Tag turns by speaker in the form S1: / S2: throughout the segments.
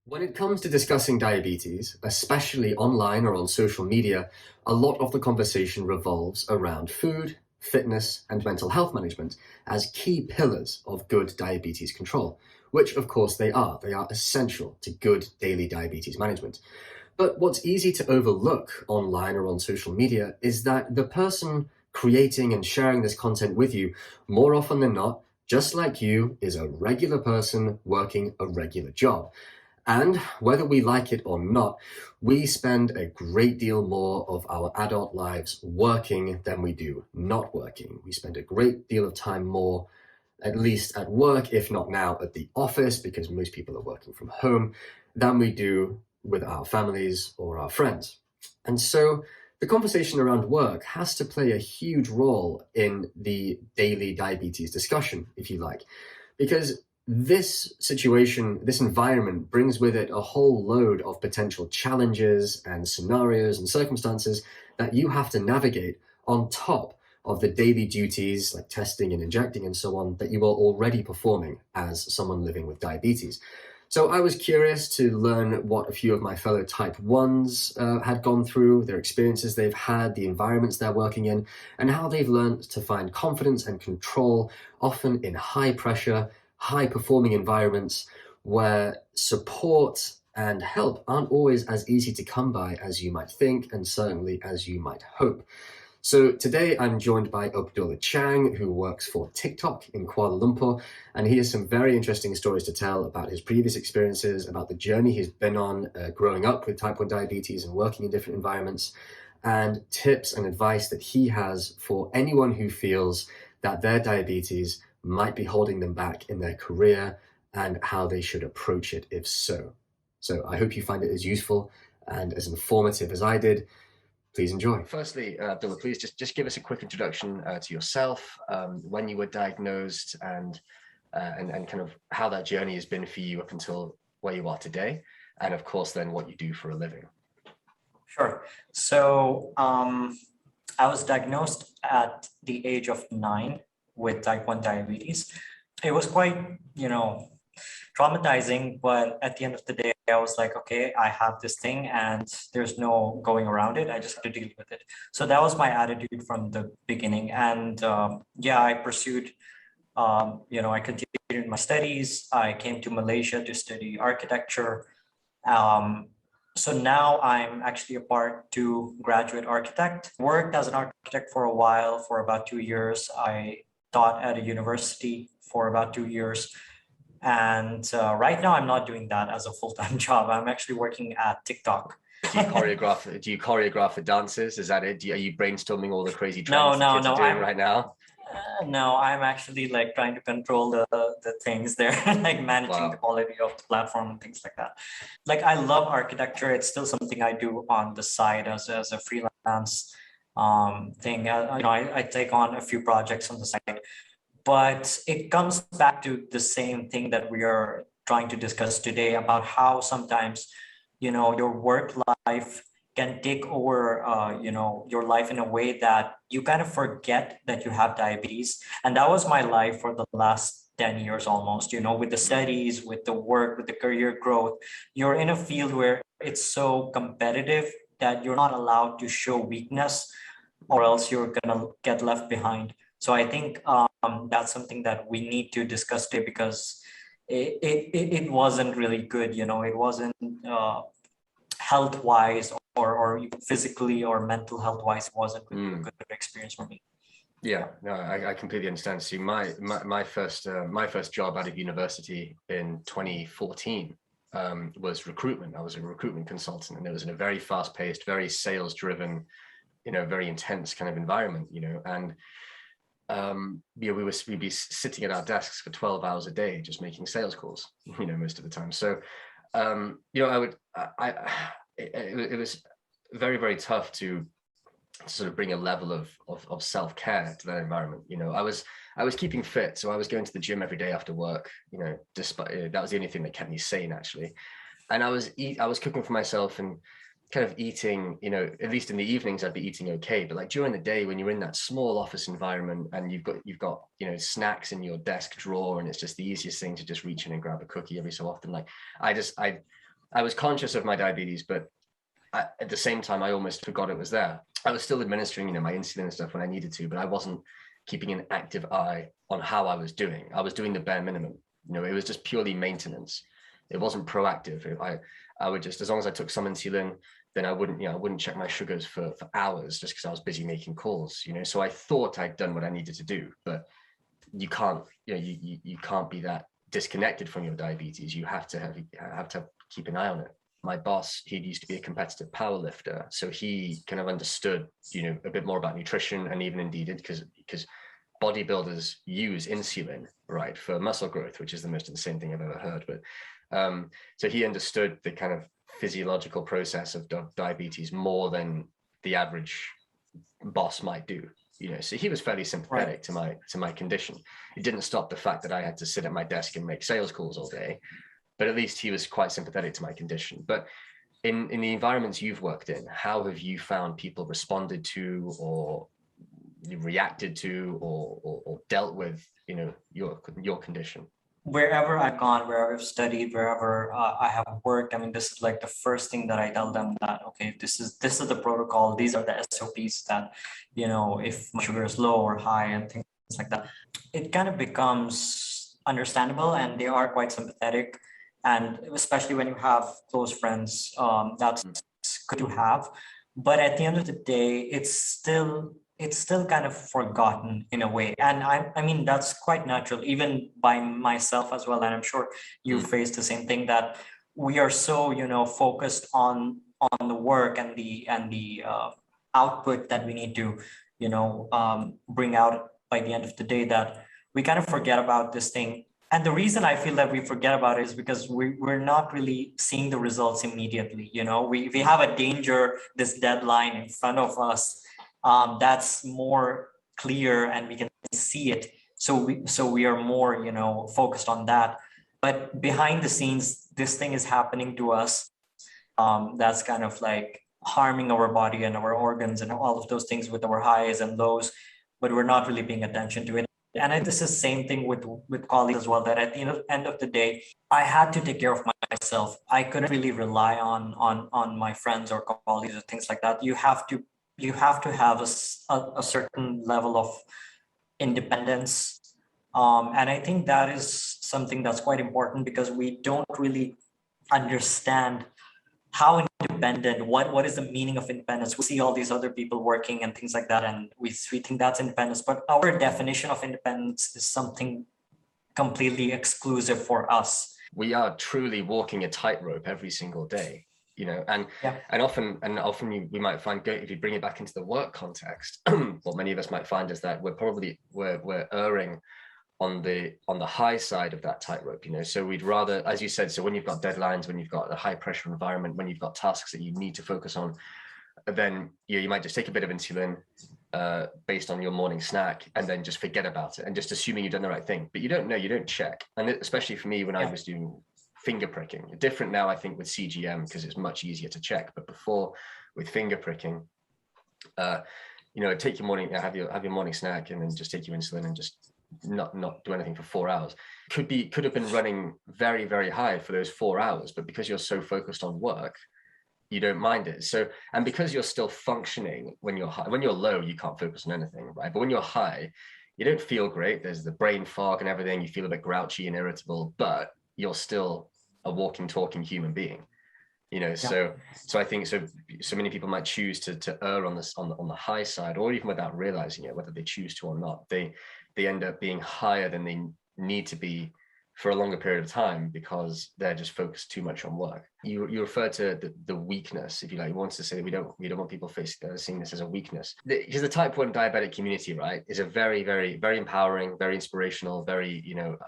S1: When it comes to discussing diabetes, especially online or on social media, a lot of the conversation revolves around food, fitness, and mental health management as key pillars of good diabetes control, which of course they are. They are essential to good daily diabetes management. But what's easy to overlook online or on social media is that the person creating and sharing this content with you, more often than not, just like you, is a regular person working a regular job. And whether we like it or not, we spend a great deal more of our adult lives working than we do not working. We spend a great deal of time more, at least at work, if not now at the office, because most people are working from home, than we do with our families or our friends. And so the conversation around work has to play a huge role in the daily diabetes discussion, if you like, because this situation, this environment brings with it a whole load of potential challenges and scenarios and circumstances that you have to navigate on top of the daily duties like testing and injecting and so on that you are already performing as someone living with diabetes. So I was curious to learn what a few of my fellow type 1s had gone through, their experiences they've had, the environments they're working in, and how they've learned to find confidence and control, often in high pressure, high performing environments where support and help aren't always as easy to come by as you might think, and certainly as you might hope. So today I'm joined by Abdullah Chang, who works for TikTok in Kuala Lumpur, and he has some very interesting stories to tell about his previous experiences, about the journey he's been on growing up with type 1 diabetes and working in different environments, and tips and advice that he has for anyone who feels that their diabetes might be holding them back in their career and how they should approach it if so. So I hope you find it as useful and as informative as I did. Please enjoy. Firstly, Abdullah, please just give us a quick introduction to yourself, when you were diagnosed, and kind of how that journey has been for you up until where you are today, and of course then what you do for a living.
S2: Sure. So I was diagnosed at the age of 9 with type 1 diabetes. It was quite, traumatizing, but at the end of the day, I was like, okay, I have this thing and there's no going around it. I just have to deal with it. So that was my attitude from the beginning. And I pursued, I continued my studies. I came to Malaysia to study architecture. So now I'm actually a part 2 graduate architect. Worked as an architect for a while, for about 2 years. I taught at a university for about 2 years. And right now I'm not doing that as a full-time job. I'm actually working at TikTok.
S1: Do you choreograph the dances? Is that it? Are you brainstorming all the crazy trends
S2: No,
S1: kids are doing right now?
S2: No, I'm actually like trying to control the things there, like managing the quality of the platform and things like that. Like I love architecture. It's still something I do on the side as a freelance thing. I take on a few projects on the side. But it comes back to the same thing that we are trying to discuss today about how sometimes, your work life can take over, your life in a way that you kind of forget that you have diabetes. And that was my life for the last 10 years almost, with the studies, with the work, with the career growth. You're in a field where it's so competitive that you're not allowed to show weakness or else you're going to get left behind. So I think that's something that we need to discuss today because it wasn't really good. It wasn't health wise or physically or mental health wise. It wasn't really a good experience for me.
S1: Yeah, no, I completely understand. See, my first job out of university in 2014 was recruitment. I was a recruitment consultant, and it was in a very fast-paced, very sales-driven, very intense kind of environment. And we'd be sitting at our desks for 12 hours a day just making sales calls, most of the time. So it was very, very tough to sort of bring a level of self-care to that environment. I was keeping fit, so I was going to the gym every day after work, despite that was the only thing that kept me sane actually. And I was cooking for myself and kind of eating, at least in the evenings, I'd be eating okay. But like during the day, when you're in that small office environment and you've got, snacks in your desk drawer, and it's just the easiest thing to just reach in and grab a cookie every so often. Like I I was conscious of my diabetes, but at the same time, I almost forgot it was there. I was still administering, my insulin and stuff when I needed to, but I wasn't keeping an active eye on how I was doing. I was doing the bare minimum. It was just purely maintenance. It wasn't proactive. I would just, as long as I took some insulin, then I wouldn't check my sugars for hours just because I was busy making calls, So I thought I'd done what I needed to do, but you can't, you can't be that disconnected from your diabetes. You have to keep an eye on it. My boss, he used to be a competitive power lifter, so he kind of understood, a bit more about nutrition, and even indeed because bodybuilders use insulin, right, for muscle growth, which is the most insane thing I've ever heard. But so he understood the kind of physiological process of diabetes more than the average boss might do. So he was fairly sympathetic to my condition. It didn't stop the fact that I had to sit at my desk and make sales calls all day, but at least he was quite sympathetic to my condition. But in the environments you've worked in, how have you found people responded to, or reacted to, or dealt with, your condition?
S2: Wherever I've gone, wherever I've studied, wherever I have worked, I mean, this is like the first thing that I tell them, that, okay, this is the protocol. These are the SOPs that, if my sugar is low or high and things like that, it kind of becomes understandable, and they are quite sympathetic. And especially when you have close friends, that's good to have. But at the end of the day, it's still kind of forgotten in a way. And I mean, that's quite natural, even by myself as well. And I'm sure you face the same thing, that we are so, focused on the work and the output that we need to, bring out by the end of the day, that we kind of forget about this thing. And the reason I feel that we forget about it is because we're not really seeing the results immediately. We have a danger, this deadline in front of us, that's more clear, and we can see it. So we are more, focused on that. But behind the scenes, this thing is happening to us. That's kind of like harming our body and our organs and all of those things, with our highs and lows, but we're not really paying attention to it. And this is the same thing with colleagues as well, that at the end of the day, I had to take care of myself. I couldn't really rely on my friends or colleagues or things like that. You have to have a certain level of independence. And I think that is something that's quite important, because we don't really understand how independent, what is the meaning of independence. We see all these other people working and things like that, and we think that's independence, but our definition of independence is something completely exclusive for us.
S1: We are truly walking a tightrope every single day, and often we might find, if you bring it back into the work context, what many of us might find is that we're erring on the high side of that tightrope, so we'd rather, as you said, so when you've got deadlines, when you've got a high pressure environment, when you've got tasks that you need to focus on, then you might just take a bit of insulin based on your morning snack, and then just forget about it, and just assuming you've done the right thing, but you don't check. And especially for me, when I was doing finger pricking, different now I think with CGM, because it's much easier to check, but before, with finger pricking, take your morning, have your morning snack, and then just take your insulin, and just not do anything for 4 hours. Could have been running very, very high for those 4 hours, but because you're so focused on work, you don't mind it. So, and because you're still functioning when you're high, when you're low, you can't focus on anything, right? But when you're high, you don't feel great. There's the brain fog and everything. You feel a bit grouchy and irritable, but you're still a walking, talking human being. So I think so many people might choose to err on this on the high side, or even without realizing it, whether they choose to or not. They end up being higher than they need to be for a longer period of time, because they're just focused too much on work. You refer to the weakness, if you like. You want to say that we don't want people seeing this as a weakness, because the type 1 diabetic community, right, is a very, very, very empowering, very inspirational, very,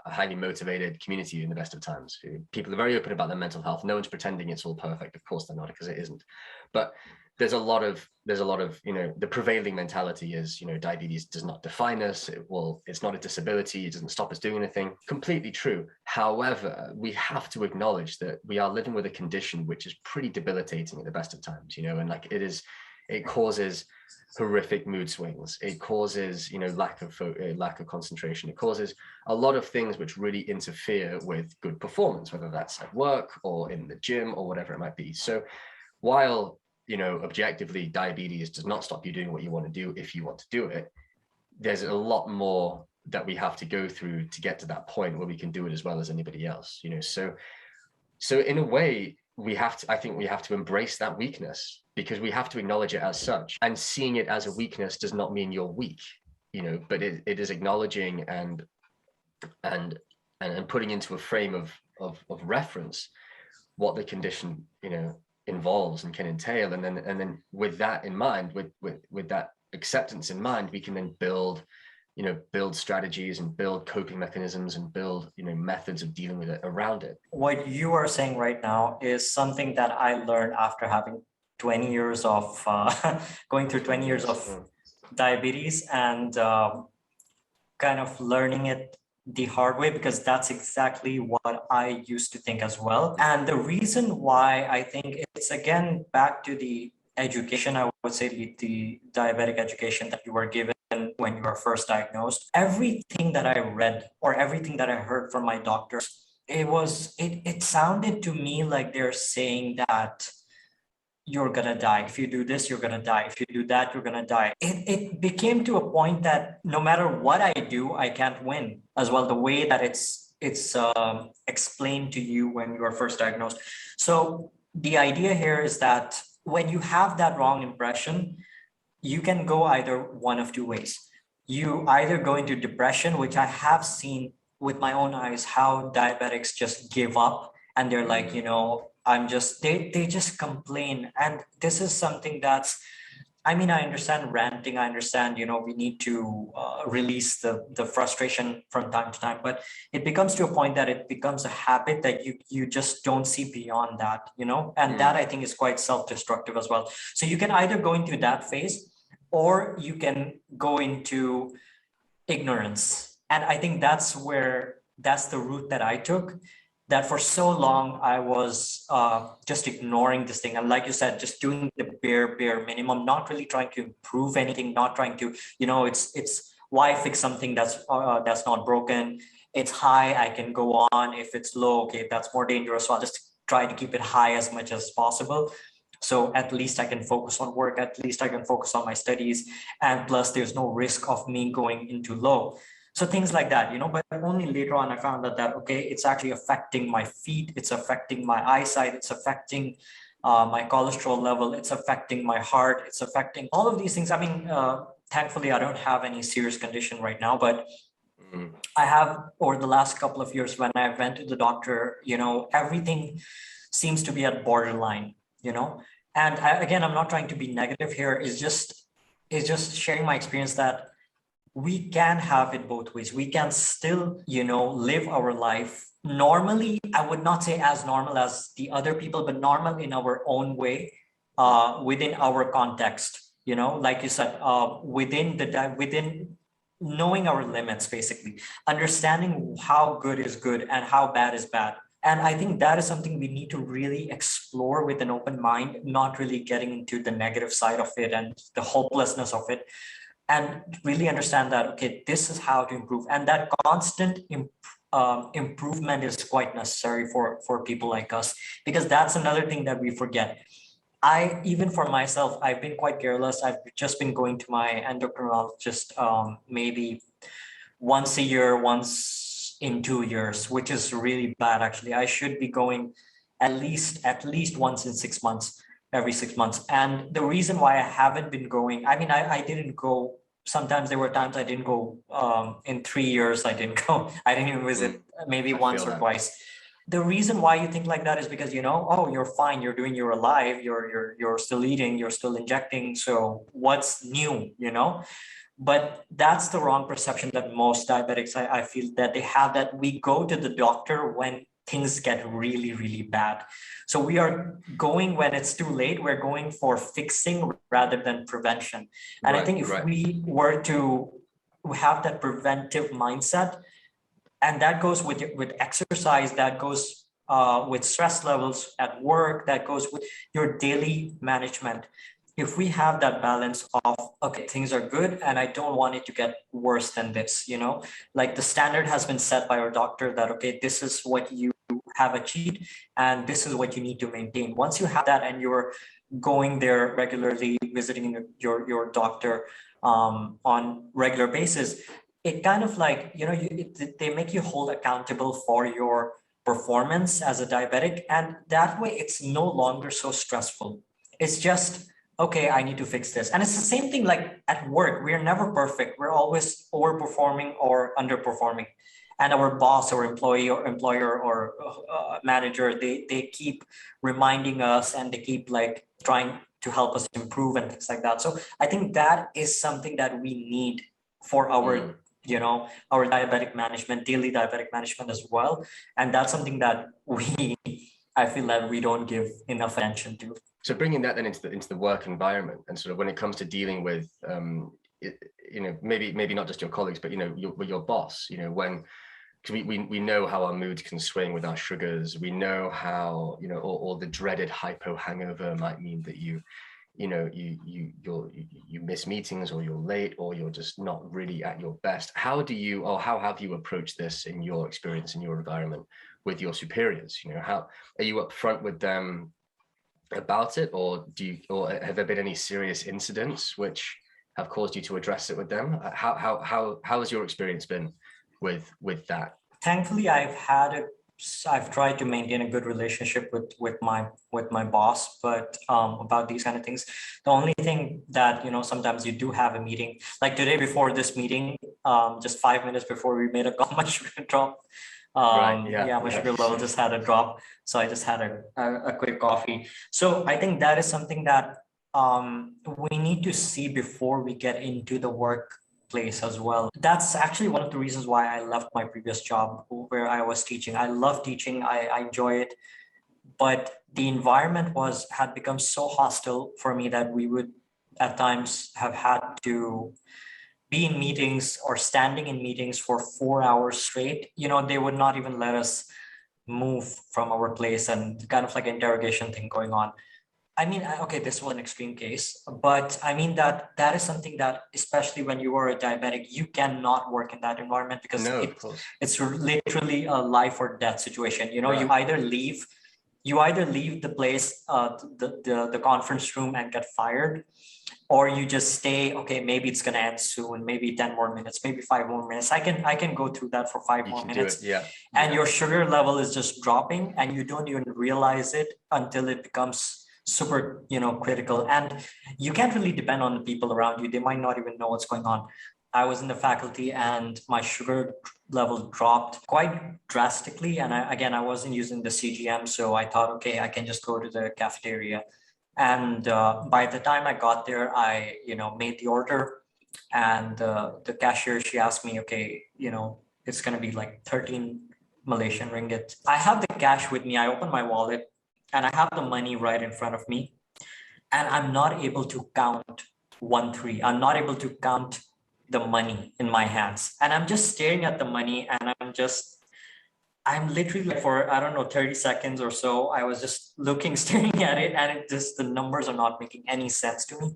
S1: highly motivated community in the best of times. People are very open about their mental health. No one's pretending it's all perfect. Of course they're not, because it isn't. But there's a lot of the prevailing mentality is, diabetes does not define us. It's not a disability. It doesn't stop us doing anything. Completely true. However, we have to acknowledge that we are living with a condition which is pretty debilitating at the best of times, and like it is It causes horrific mood swings. It causes, you know, lack of concentration. It causes a lot of things which really interfere with good performance, whether that's at work or in the gym or whatever it might be. So while, you know, objectively diabetes does not stop you doing what you want to do if you want to do it, there's a lot more that we have to go through to get to that point where we can do it as well as anybody else, you know. So in a way, I think we have to embrace that weakness, because we have to acknowledge it as such. And seeing it as a weakness does not mean you're weak, you know, but it is acknowledging and putting into a frame of reference what the condition, you know, involves and can entail. And then with that in mind, with that acceptance in mind, we can then build strategies and build coping mechanisms and build, you know, methods of dealing with it around it.
S2: What you are saying right now is something that I learned after having 20 years of going through 20 years of diabetes, and kind of learning it the hard way, because that's exactly what I used to think as well. And the reason why I think it's, again, back to the education, I would say the diabetic education that you were given when you were first diagnosed. Everything that I read or everything that I heard from my doctors, it sounded to me like they're saying that you're gonna die. If you do this, you're gonna die. If you do that, you're gonna die. It became to a point that no matter what I do, I can't win as well, the way that it's explained to you when you are first diagnosed. So the idea here is that when you have that wrong impression, you can go either one of two ways. You either go into depression, which I have seen with my own eyes, how diabetics just give up and they're like, you know, they just complain. And this is something that's, I mean, I understand ranting. I understand, you know, we need to release the frustration from time to time, but it becomes to a point that it becomes a habit that you just don't see beyond that, you know, and that I think is quite self-destructive as well. So you can either go into that phase, or you can go into ignorance. And I think that's the route that I took, that for so long I was just ignoring this thing. And like you said, just doing the bare minimum, not really trying to improve anything, not trying to, you know, it's why fix something that's not broken. It's high, I can go on. If it's low, okay, that's more dangerous. So I'll just try to keep it high as much as possible. So at least I can focus on work, at least I can focus on my studies. And plus there's no risk of me going into low. So things like that, you know, but only later on I found out that, okay, it's actually affecting my feet, it's affecting my eyesight, it's affecting my cholesterol level, it's affecting my heart, it's affecting all of these things. I mean, thankfully, I don't have any serious condition right now, but I have, over the last couple of years, when I went to the doctor, you know, everything seems to be at borderline, you know. And again, I'm not trying to be negative here. It's just sharing my experience that we can have it both ways. We can still, you know, live our life normally. I would not say as normal as the other people, but normal in our own way, within our context, you know, like you said, within knowing our limits, basically understanding how good is good and how bad is bad. And I think that is something we need to really explore with an open mind, not really getting into the negative side of it and the hopelessness of it, and really understand that, okay, this is how to improve. And that constant improvement is quite necessary for people like us, because that's another thing that we forget. Even for myself, I've been quite careless. I've just been going to my endocrinologist maybe once a year, once in 2 years, which is really bad. Actually, I should be going at least once in 6 months, every 6 months. And the reason why I haven't been going, I mean, I didn't go. Sometimes there were times I didn't go. In 3 years, I didn't go. I didn't even visit, maybe once or twice. The reason why you think like that is because, you know, oh, you're fine, you're alive, you're still eating, you're still injecting. So what's new, you know? But that's the wrong perception that most diabetics, I feel, that they have, that we go to the doctor when things get really, really bad. So we are going when it's too late. We're going for fixing rather than prevention. And I think if we were to have that preventive mindset, and that goes with exercise, that goes with stress levels at work, that goes with your daily management. if we have that balance of, okay, things are good and I don't want it to get worse than this, like the standard has been set by our doctor that, okay, this is what you have achieved and this is what you need to maintain. Once you have that and you're going there regularly, visiting your doctor on regular basis, it kind of like, they make you hold accountable for your performance as a diabetic. And that way it's no longer so stressful. It's just, okay, I need to fix this. And it's the same thing like at work. We're never perfect. We're always overperforming or underperforming. And our boss or employee or employer or manager, they keep reminding us and they keep like trying to help us improve and things like that. So I think that is something that we need for our, our diabetic management, daily diabetic management as well. And that's something that I feel that we don't give enough attention to.
S1: So bringing that then into the work environment, and sort of when it comes to dealing with, maybe not just your colleagues, but your boss, when we know how our moods can swing with our sugars. We know how or the dreaded hypo hangover might mean that you miss meetings, or you're late, or you're just not really at your best. How have you approached this in your experience, in your environment with your superiors? How are you upfront with them about it, or have there been any serious incidents which have caused you to address it with them? How has your experience been with that?
S2: Thankfully, I've tried to maintain a good relationship with my boss, but about these kind of things, the only thing that sometimes you do have a meeting, like today before this meeting, just 5 minutes before we made a call, my sugar drop.
S1: Right,
S2: my sugar level just had a drop, so I just had a quick coffee. So I think that is something that we need to see before we get into the workplace as well. That's actually one of the reasons why I left my previous job where I was teaching. I love teaching, I enjoy it, but the environment had become so hostile for me that we would at times have had to be in meetings or standing in meetings for 4 hours straight. They would not even let us move from our place, and kind of like interrogation thing going on. I mean, okay, this was an extreme case, but I mean that is something that, especially when you are a diabetic, you cannot work in that environment, because it's literally a life or death situation.
S1: Right.
S2: You either leave the place, the conference room, and get fired, or you just stay. Okay, maybe it's gonna end soon, maybe 10 more minutes, maybe 5 more minutes. I can go through that for 5 more minutes. And your sugar level is just dropping and you don't even realize it until it becomes super critical, and you can't really depend on the people around you. They might not even know what's going on. I was in the faculty and my sugar level dropped quite drastically, and I wasn't using the CGM, so I thought, okay, I can just go to the cafeteria. And by the time I got there, I made the order, and the cashier, she asked me, okay, it's going to be like 13 Malaysian ringgit. I have the cash with me. I open my wallet and I have the money right in front of me, and I'm not able to count 1 3. I'm not able to count the money in my hands, and I'm just staring at the money, and I'm literally like, for I don't know, 30 seconds or so, I was just looking, staring at it, and the numbers are not making any sense to me.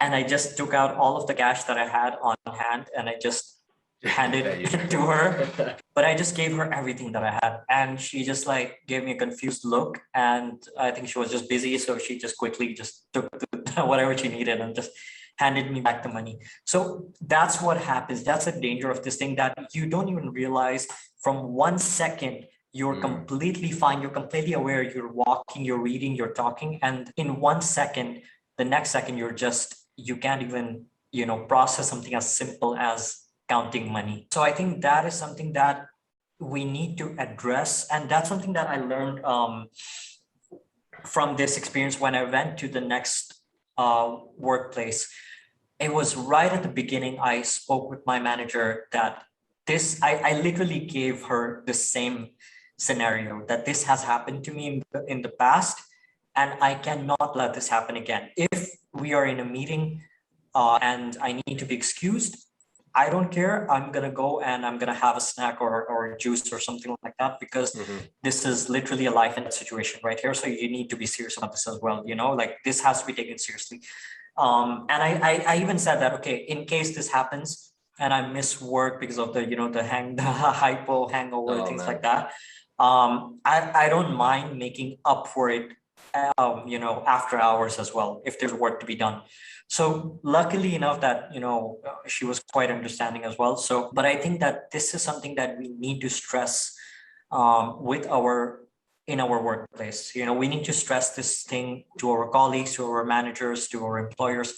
S2: And I just took out all of the cash that I had on hand, and I just handed it to her. But I just gave her everything that I had, and she just like gave me a confused look, and I think she was just busy, so she just quickly just took whatever she needed and just handed me back the money. So that's what happens. That's the danger of this thing, that you don't even realize. From 1 second, you're completely fine, you're completely aware, you're walking, you're reading, you're talking, and in 1 second, the next second, you can't even process something as simple as counting money. So I think that is something that we need to address, and that's something that I learned from this experience when I went to the next workplace. It was right at the beginning, I spoke with my manager that I literally gave her the same scenario, that this has happened to me in the past, and I cannot let this happen again. If we are in a meeting and I need to be excused, I don't care. I'm gonna go and I'm gonna have a snack or juice or something like that, because this is literally a life and death situation right here. So you need to be serious about this as well. You know, like this has to be taken seriously. And I even said that, okay, in case this happens and I miss work because of the, you know, the hypo hangover, things like that. I don't mind making up for it, you know, after hours as well, if there's work to be done. So luckily enough that, you know, she was quite understanding as well. So, but I think that this is something that we need to stress with our in our workplace. You know, we need to stress this thing to our colleagues, to our managers, to our employers,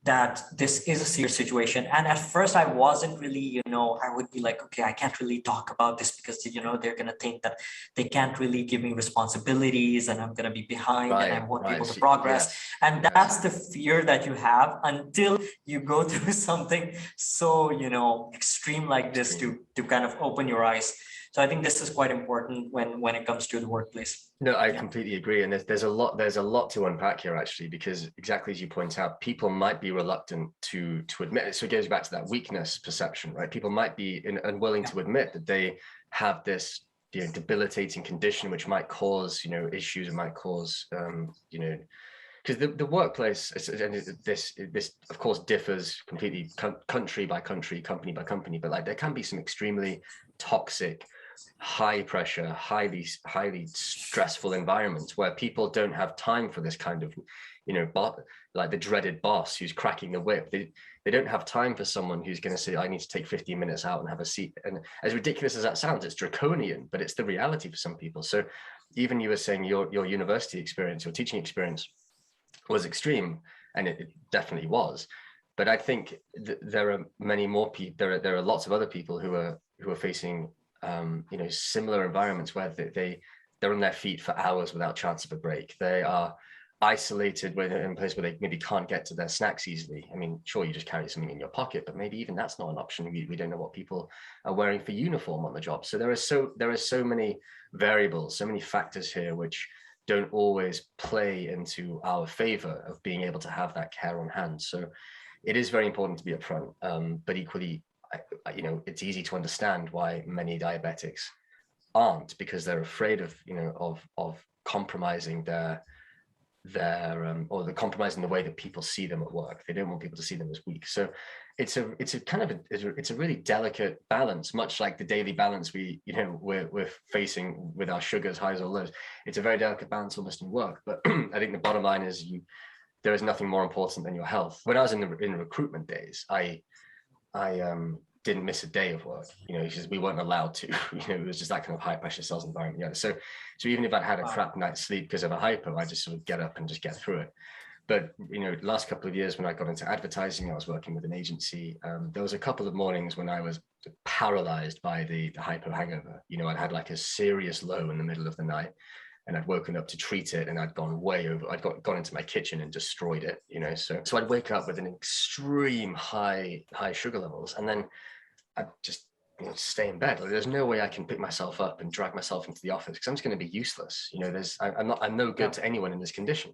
S2: that this is a serious situation. And at first I wasn't really, you know, I would be like, okay, I can't really talk about this because, you know, they're going to think that they can't really give me responsibilities and I'm going to be behind and I won't be able to progress. And that's the fear that you have until you go through something so, you know, extreme like this to kind of open your eyes. So I think this is quite important when it comes to the workplace.
S1: No, I completely agree. And there's a lot to unpack here, actually, because exactly as you point out, people might be reluctant to admit it. So it goes back to that weakness perception, right? People might be unwilling to admit that they have this, you know, debilitating condition, which might cause, you know, issues, it might cause, you know, because the workplace, and this of course differs completely country by country, company by company, but like there can be some extremely toxic, high pressure, highly stressful environments where people don't have time for this kind of, you know, like the dreaded boss who's cracking the whip. They don't have time for someone who's going to say, I need to take 15 minutes out and have a seat. And as ridiculous as that sounds, it's draconian, but it's the reality for some people. So even you were saying your university experience, your teaching experience was extreme, and it definitely was. But I think there are many more people. There are lots of other people who are facing you know, similar environments where they're on their feet for hours without chance of a break. They are isolated in a place where they maybe can't get to their snacks easily. I mean, sure, you just carry something in your pocket, but maybe even that's not an option. We don't know what people are wearing for uniform on the job. So there are so many variables, so many factors here which don't always play into our favor of being able to have that care on hand. So it is very important to be upfront, but equally, you know, it's easy to understand why many diabetics aren't, because they're afraid of, you know, of compromising or the compromising the way that people see them at work. They don't want people to see them as weak. So it's a kind of it's a really delicate balance, much like the daily balance we're facing with our sugars, highs or lows. It's a very delicate balance almost in work. But I think the bottom line is there is nothing more important than your health. When I was in recruitment days, I didn't miss a day of work, you know, because we weren't allowed to, you know, it was just that kind of high pressure sales environment. Yeah. So even if I'd had a crap night's sleep because of a hypo, I just sort of get up and just get through it. But, you know, last couple of years when I got into advertising, I was working with an agency. There was a couple of mornings when I was paralyzed by the hypo hangover. You know, I'd had like a serious low in the middle of the night, and I'd woken up to treat it, and I'd gone way over. I'd gone into my kitchen and destroyed it, you know. So I'd wake up with an extreme high sugar levels, and then I'd just, you know, stay in bed. Like, there's no way I can pick myself up and drag myself into the office because I'm just going to be useless. You know, I'm no good to anyone in this condition.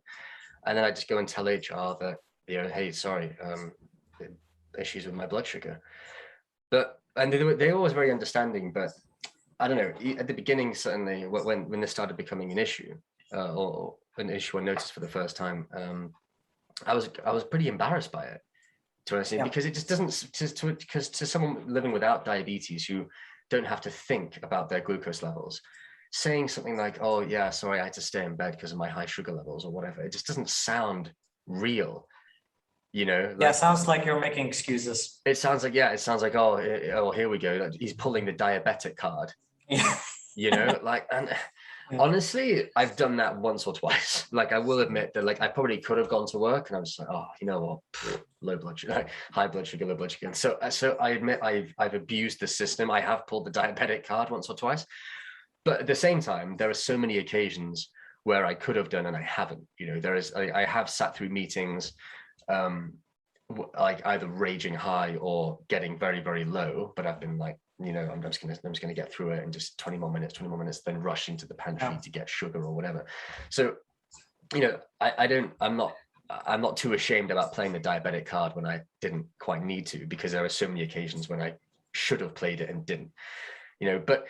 S1: And then I just go and tell HR that, you know, hey, sorry, issues with my blood sugar. And they're always very understanding, but I don't know, at the beginning, certainly when this started becoming an issue, or an issue I noticed for the first time, I was pretty embarrassed by it, to honestly, because it just doesn't, because to someone living without diabetes who don't have to think about their glucose levels, saying something like, oh yeah, sorry, I had to stay in bed because of my high sugar levels or whatever, it just doesn't sound real. You know,
S2: like, it sounds like you're making excuses.
S1: It sounds like, oh, here we go. He's pulling the diabetic card.
S2: Yeah.
S1: You know, like, and honestly, I've done that once or twice. Like, I will admit that, like, I probably could have gone to work and I was like, oh, you know what, low blood sugar, high blood sugar, low blood sugar. And so I admit I've abused the system. I have pulled the diabetic card once or twice, but at the same time, there are so many occasions where I could have done and I haven't. You know, I have sat through meetings, like either raging high or getting very, very low, but I've been like, you know, I'm just gonna get through it and just 20 more minutes, then rush into the pantry to get sugar or whatever. So, you know, I'm not I'm not too ashamed about playing the diabetic card when I didn't quite need to, because there are so many occasions when I should have played it and didn't, you know. But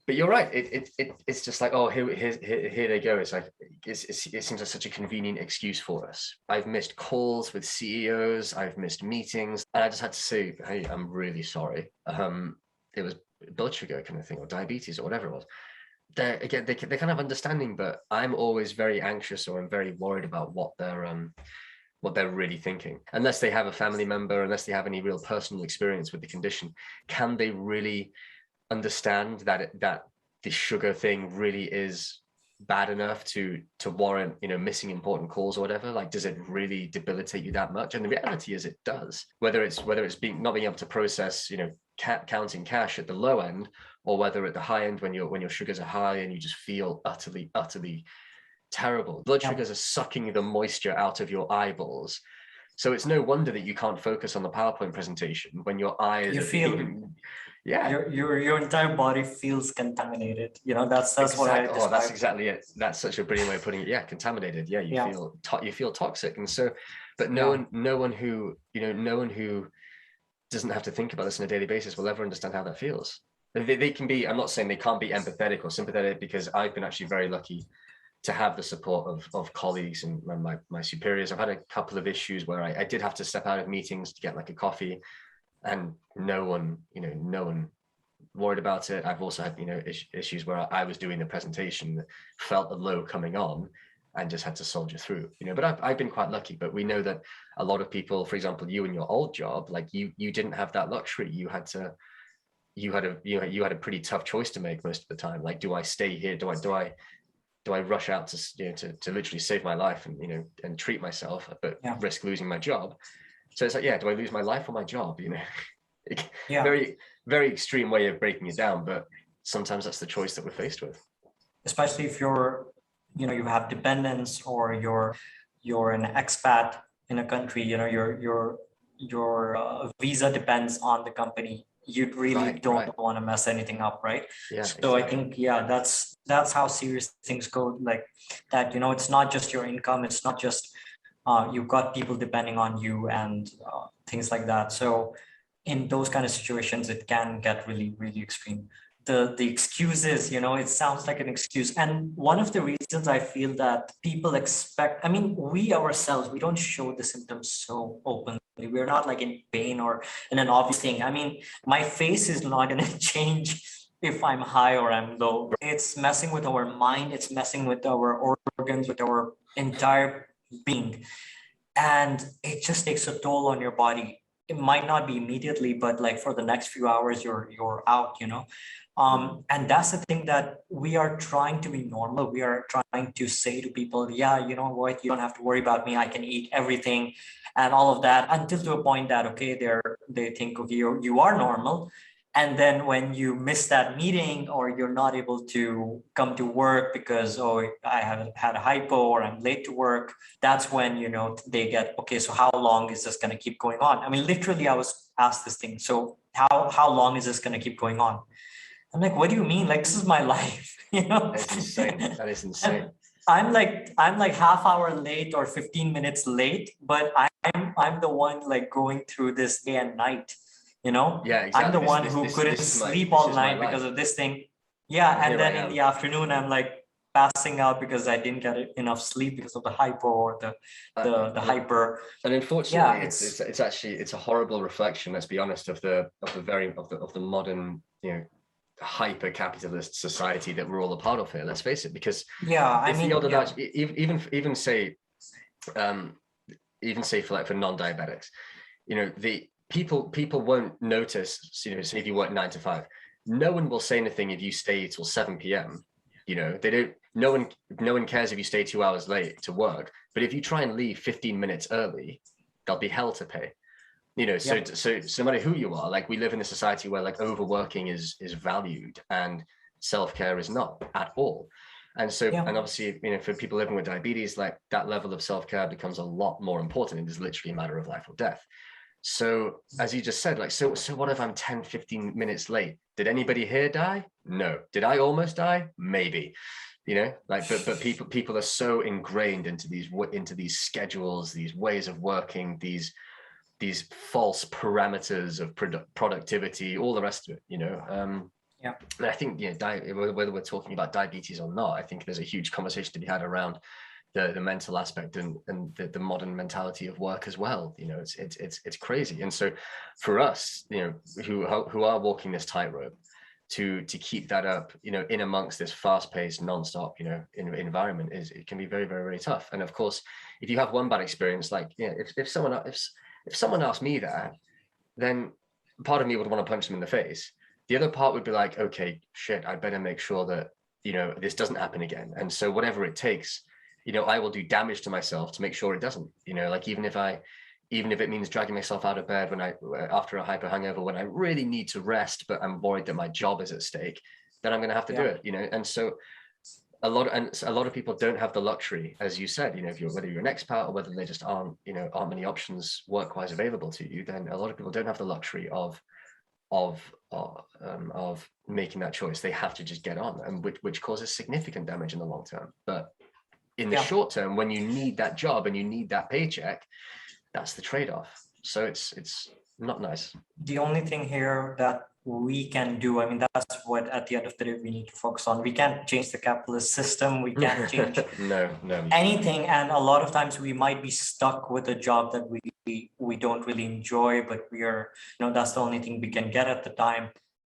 S1: you're right. It's just like, oh, here they go. It's like it seems like such a convenient excuse for us. I've missed calls with CEOs. I've missed meetings, and I just had to say, hey, I'm really sorry. It was blood sugar kind of thing, or diabetes, or whatever it was. They're kind of understanding, but I'm always very anxious, or I'm very worried about what they're really thinking. Unless they have a family member, unless they have any real personal experience with the condition, can they really understand that that the sugar thing really is bad enough to warrant, you know, missing important calls or whatever? Like, does it really debilitate you that much? And the reality is it does. Whether it's not being able to process, you know, counting cash at the low end, or whether at the high end when your sugars are high and you just feel utterly terrible. Blood sugars are sucking the moisture out of your eyeballs. So it's no wonder that you can't focus on the PowerPoint presentation when your eyes are being,
S2: your entire body feels contaminated. You know, that's what I describe.
S1: Oh, that's exactly it. That's such a brilliant way of putting it. Yeah, contaminated. Yeah, you feel toxic. And so, but no one who doesn't have to think about this on a daily basis will ever understand how that feels. They can be, I'm not saying they can't be empathetic or sympathetic, because I've been actually very lucky to have the support of colleagues and my superiors. I've had a couple of issues where I did have to step out of meetings to get like a coffee, and no one worried about it. I've also had, you know, issues where I was doing the presentation, felt the low coming on, and just had to soldier through, you know. But I've been quite lucky. But we know that a lot of people, for example, you in your old job, like you didn't have that luxury. You had a pretty tough choice to make most of the time. Like, do I stay here? Do I rush out to, you know, to literally save my life and, you know, and treat myself, but risk losing my job? So it's like, do I lose my life or my job? You know, very, very extreme way of breaking it down, but sometimes that's the choice that we're faced with.
S2: Especially if you're, you know, you have dependents, or you're an expat in a country, you know, your visa depends on the company. You really don't want to mess anything up, right?
S1: Yeah.
S2: So exactly. I think that's how serious things go. Like that, you know, it's not just your income. It's not just you've got people depending on you and things like that. So in those kind of situations, it can get really, really extreme. The excuses, you know, it sounds like an excuse. And one of the reasons I feel that people expect, I mean, we ourselves, we don't show the symptoms so openly. We're not like in pain or in an obvious thing. I mean, my face is not going to change if I'm high or I'm low. It's messing with our mind. It's messing with our organs, with our entire being. And it just takes a toll on your body. It might not be immediately, but like for the next few hours, you're out, you know. And that's the thing, that we are trying to be normal. We are trying to say to people, yeah, you know what, you don't have to worry about me. I can eat everything and all of that, until to a point that, okay, they think, okay, you are normal. And then when you miss that meeting, or you're not able to come to work because, oh, I have had a hypo, or I'm late to work, that's when, you know, they get, okay, so how long is this going to keep going on? I mean, literally, I was asked this thing. So how long is this going to keep going on? I'm like, what do you mean? Like, this is my life, you know?
S1: That's insane. That is insane.
S2: I'm like half hour late or 15 minutes late, but I'm the one like going through this day and night, you know?
S1: Yeah, exactly.
S2: I'm the one who couldn't sleep all night because of this thing. Yeah, and then in the afternoon, I'm like passing out because I didn't get enough sleep because of the hypo or the hyper.
S1: And unfortunately, it's actually, it's a horrible reflection, let's be honest, of the modern, you know, hyper-capitalist society that we're all a part of here. Let's face it, because even say for non-diabetics, you know, the people won't notice, you know, say if you work 9 to 5, no one will say anything if you stay till 7 p.m. You know, they don't. No one cares if you stay 2 hours late to work. But if you try and leave 15 minutes early, there'll be hell to pay. You know, so no matter who you are, like, we live in a society where like overworking is valued and self-care is not at all. And so, and obviously, you know, for people living with diabetes, like, that level of self-care becomes a lot more important. It is literally a matter of life or death. So as you just said, like, so what if I'm 10-15 minutes late? Did anybody here die? No. Did I almost die? Maybe. you know, like, but people are so ingrained into these schedules, these ways of working, these false parameters of productivity, all the rest of it, you know.
S2: Yeah.
S1: And I think, you know, whether we're talking about diabetes or not, I think there's a huge conversation to be had around the mental aspect and the modern mentality of work as well. You know, it's crazy. And so for us, you know, who are walking this tightrope, to keep that up, you know, in amongst this fast-paced, non-stop, you know, environment, it can be very, very, very tough. And of course, if you have one bad experience, like, you know, if someone asked me that, then part of me would want to punch them in the face. The other part would be like, okay, shit, I better make sure that, you know, this doesn't happen again. And so whatever it takes, you know, I will do damage to myself to make sure it doesn't, you know, like even if it means dragging myself out of bed after a hyper hangover, when I really need to rest, but I'm worried that my job is at stake, then I'm going to have to do it, you know. And so a lot of people don't have the luxury, as you said, you know, whether you're an expat or whether they just aren't many options work-wise available to you, then a lot of people don't have the luxury of making that choice. They have to just get on, and which causes significant damage in the long term. But in the short term, when you need that job and you need that paycheck, that's the trade-off. So it's not nice.
S2: The only thing here that we can do, I mean, that's what at the end of the day we need to focus on. We can't change the capitalist system. We can't change
S1: no
S2: anything. And a lot of times we might be stuck with a job that we don't really enjoy, but we are, you know, that's the only thing we can get at the time.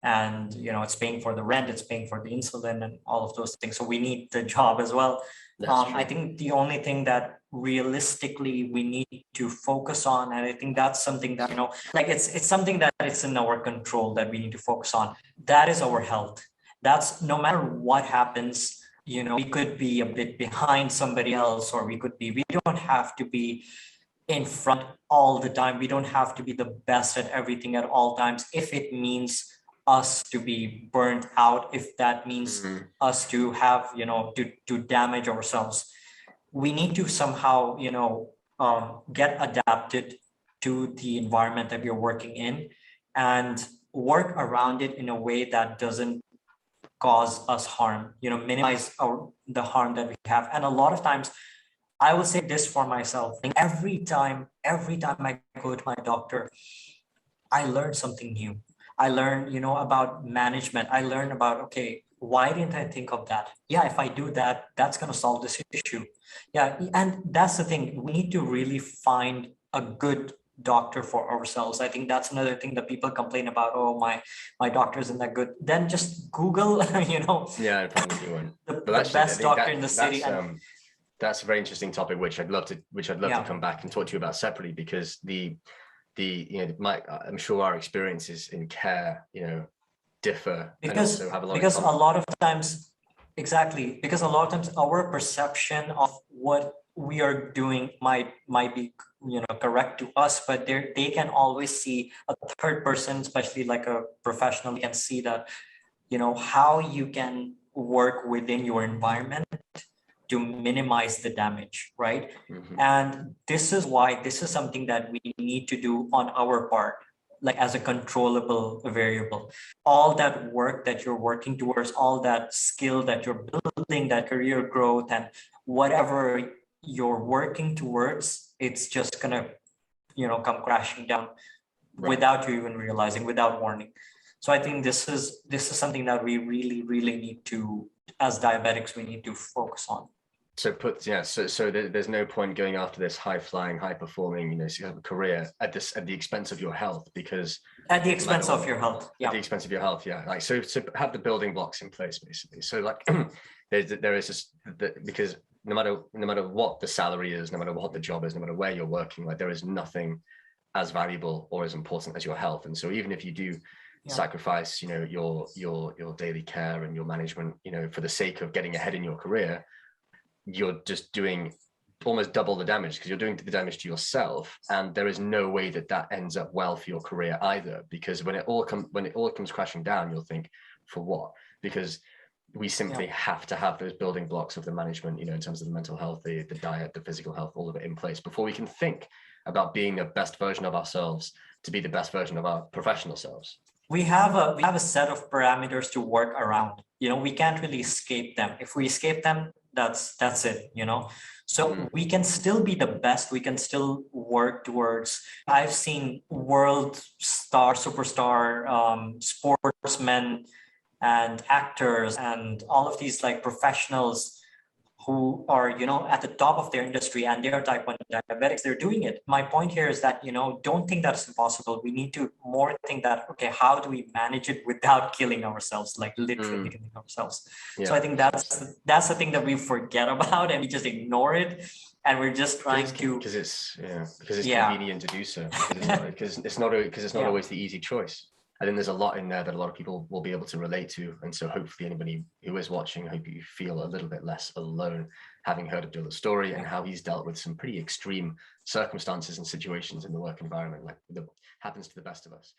S2: And, you know, it's paying for the rent, it's paying for the insulin and all of those things. So we need the job as well. I think the only thing that realistically we need to focus on, and I think that's something that, you know, like it's something that it's in our control that we need to focus on. That is our health. That's no matter what happens, you know, we could be a bit behind somebody else, or we don't have to be in front all the time. We don't have to be the best at everything at all times. If it means us to be burnt out, if that means us to have, you know, to damage ourselves, we need to somehow, you know, get adapted to the environment that we're working in and work around it in a way that doesn't cause us harm, you know, minimize the harm that we have. And a lot of times, I will say this for myself, every time I go to my doctor, I learn something new. I learn, you know, about management. I learn about, okay, why didn't I think of that? Yeah, if I do that, that's going to solve this issue. Yeah, and that's the thing. We need to really find a good doctor for ourselves. I think that's another thing that people complain about. Oh, my doctor isn't that good. Then just Google, you know.
S1: Yeah, I probably do one.
S2: The best doctor in the city.
S1: That's a very interesting topic, which I'd love to to come back and talk to you about separately, because you know, I'm sure our experiences in care, you know, differ
S2: because
S1: and also have a lot
S2: because
S1: in
S2: a lot of times, exactly, because a lot of times our perception of what we are doing might be, you know, correct to us, but they can always see a third person, especially like a professional, can see that, you know, how you can work within your environment to minimize the damage, right? And this is something that we need to do on our part, like as a controllable variable. All that work that you're working towards, all that skill that you're building, that career growth and whatever you're working towards, it's just gonna, you know, come crashing down without you even realizing, without warning. So I think this is something that we really need to, as diabetics, we need to focus on.
S1: So there's no point going after this high flying, high performing, you know, so you have a career at the expense of your health, because
S2: at the expense of your health,
S1: at the expense of your health, yeah. Like so have the building blocks in place, basically. So like there is just because no matter what the salary is, no matter what the job is, no matter where you're working, like there is nothing as valuable or as important as your health. And so even if you do sacrifice, you know, your daily care and your management, you know, for the sake of getting ahead in your career, you're just doing almost double the damage, because you're doing the damage to yourself, and there is no way that ends up well for your career either, because when it all comes crashing down, you'll think, for what? Because we simply have to have those building blocks of the management, you know, in terms of the mental health, the diet, the physical health, all of it in place before we can think about being the best version of ourselves to be the best version of our professional selves.
S2: We have a set of parameters to work around. we can't really escape them. If we escape them, that's it. So we can still be the best. We can still work towards. I've seen world star, superstar, sportsmen and actors and all of these like professionals who are at the top of their industry, and they are type 1 diabetics. They're doing it. My point here is that don't think that's impossible. We need to more think that, okay, how do we manage it without killing ourselves, like literally killing ourselves? So I think that's the thing that we forget about, and we just ignore it, and we're just trying to,
S1: because it's convenient to do so, because it's not always the easy choice. I think there's a lot in there that a lot of people will be able to relate to. And so hopefully anybody who is watching, I hope you feel a little bit less alone, having heard Abdullah's story and how he's dealt with some pretty extreme circumstances and situations in the work environment, like happens to the best of us.